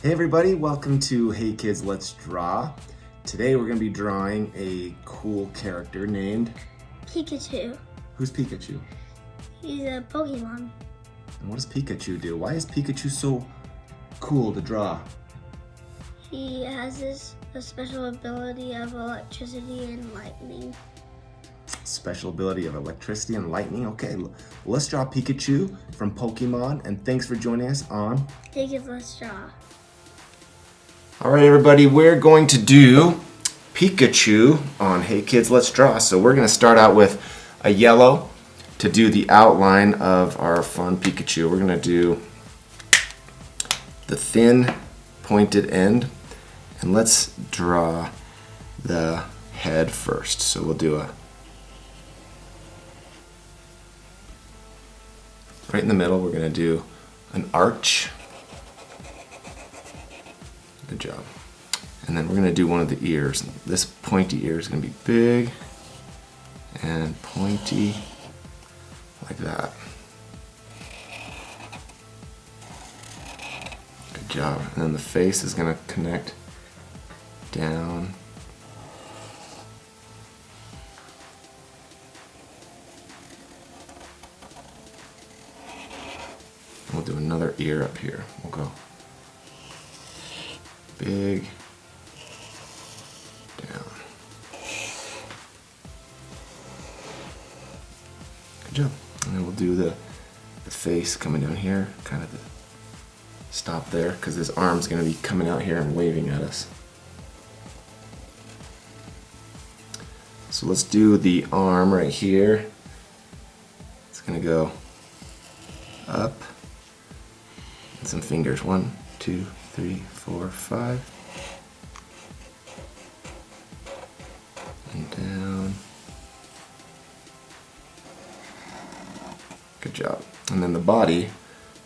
Hey everybody, welcome to Hey Kids, Let's Draw. Today we're going to be drawing a cool character named Pikachu. Who's Pikachu? He's a Pokemon. And what does Pikachu do? Why is Pikachu so cool to draw? He has a special ability of electricity and lightning. Special ability of electricity and lightning. Okay, let's draw Pikachu from Pokemon, and thanks for joining us on Hey Kids, Let's Draw. Alright everybody, we're going to do Pikachu on Hey Kids, Let's Draw. So we're going to start out with a yellow to do the outline of our fun Pikachu. We're going to do the thin pointed end, and let's draw the head first. So we'll do a right in the middle, we're going to do an arch. Good job. And then we're going to do one of the ears. This pointy ear is going to be big and pointy like that. Good job. And then the face is going to connect down. We'll do another ear up here. We'll go big, down. Good job. And then we'll do the face coming down here, kind of stop there, because his arm's going to be coming out here and waving at us. So let's do the arm right here. It's going to go up, and some fingers. 1, 2, 3, 4, 5. And down. Good job. And then the body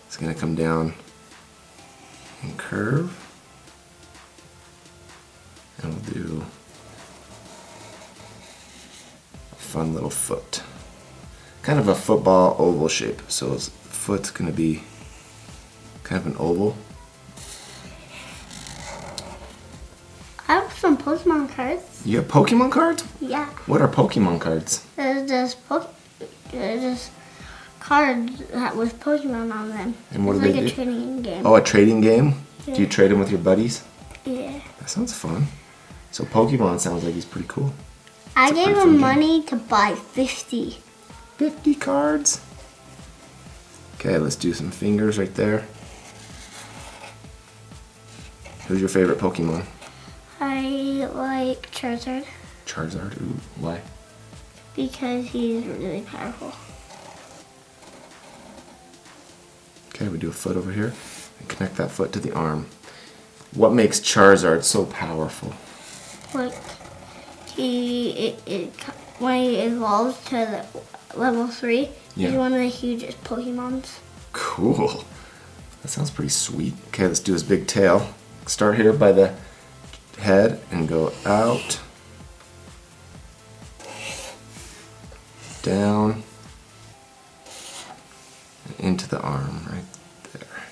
is going to come down and curve. And we'll do a fun little foot. Kind of a football oval shape. So his foot's going to be kind of an oval. I have some Pokemon cards. You have Pokemon cards? Yeah. What are Pokemon cards? There's just cards with Pokemon on them. And what it's do like they a do? trading game. Oh, a trading game? Yeah. Do you trade them with your buddies? Yeah. That sounds fun. So Pokemon sounds like he's pretty cool. I It's a gave pretty him fun money to buy 50. 50 cards? Okay, let's do some fingers right there. Who's your favorite Pokemon? I like Charizard Charizard? Ooh, why? because he's really powerful. Okay, we do a foot over here and connect that foot to the arm. What makes Charizard so powerful? Like when he evolves to the level 3, Yeah. he's one of the hugest Pokemons. Cool. That sounds pretty sweet. Okay, let's do his big tail. Start here by the head and go out, down, and into the arm right there.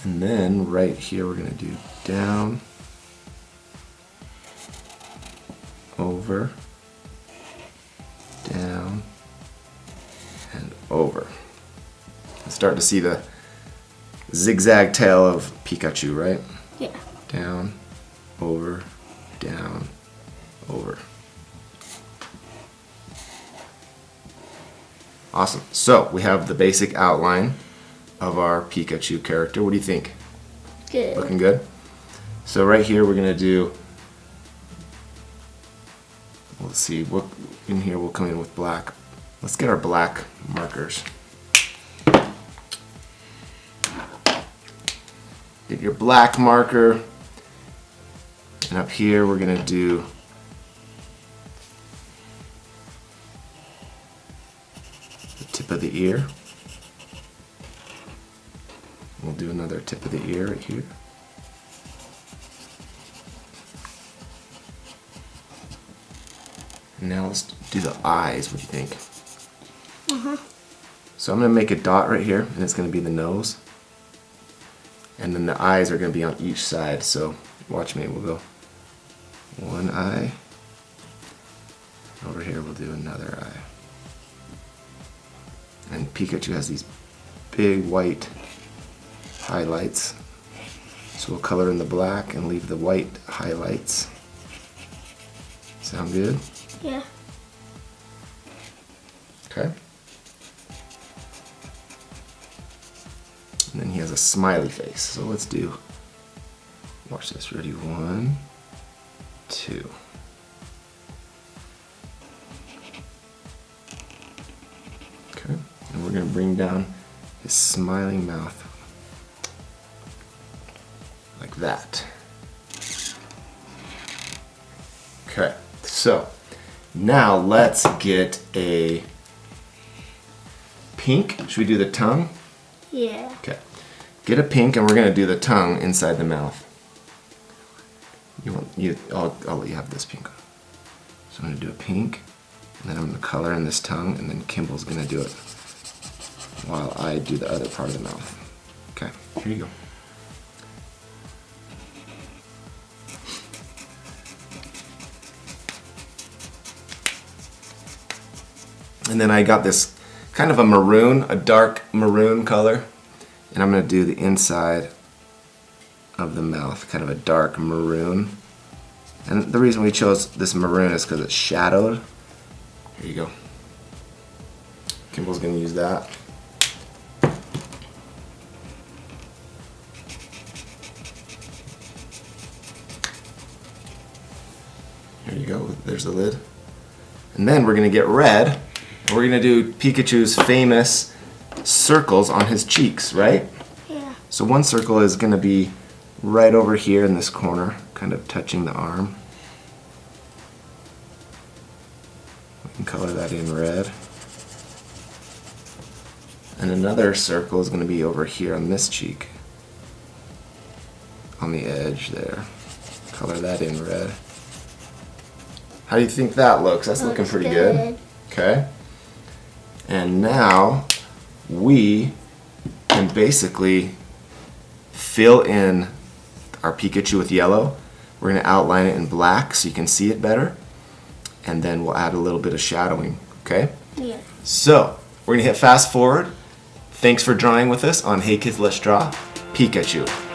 And then right here we're going to do down, over, down, and over. Start to see the zigzag tail of Pikachu, right? Yeah. Down, over, down, over. Awesome. So we have the basic outline of our Pikachu character. What do you think? Good. Looking good? So right here we're going to do, let's see, what in here we'll come in with black. Let's get our black markers. Get your black marker, and up here we're going to do the tip of the ear. We'll do another tip of the ear right here. And now let's do the eyes. What do you think? Uh-huh. So I'm going to make a dot right here, and it's going to be the nose. then the eyes are going to be on each side. So watch me, we'll go one eye. Over here we'll do another eye. And Pikachu has these big white highlights. So we'll color in the black and leave the white highlights. Sound good? Yeah. Okay. And then he has a smiley face. So let's do, watch this, ready? 1, 2. Okay, and we're gonna bring down his smiling mouth like that. Okay, so now let's get a pink. Should we do the tongue? Yeah. Okay, get a pink, and we're gonna do the tongue inside the mouth. I'll let you have this pink. So I'm gonna do a pink, and then I'm gonna color in this tongue, and then Kimball's gonna do it while I do the other part of the mouth. Okay, here you go. And then I got this kind of a maroon, a dark maroon color, and I'm gonna do the inside of the mouth, kind of a dark maroon. And the reason we chose this maroon is because it's shadowed. Here you go. Kimball's gonna use that. Here you go, there's the lid. And then we're gonna get red, and we're gonna do Pikachu's famous circles on his cheeks, right? Yeah. So one circle is gonna be right over here in this corner, kind of touching the arm. We can color that in red. And another circle is going to be over here on this cheek, on the edge there. Color that in red. How do you think that looks? That's looking pretty good. Okay. And now we can basically fill in our Pikachu with yellow. We're going to outline it in black so you can see it better. And then we'll add a little bit of shadowing, okay? Yeah. So, we're going to hit fast forward. Thanks for drawing with us on Hey Kids Let's Draw Pikachu.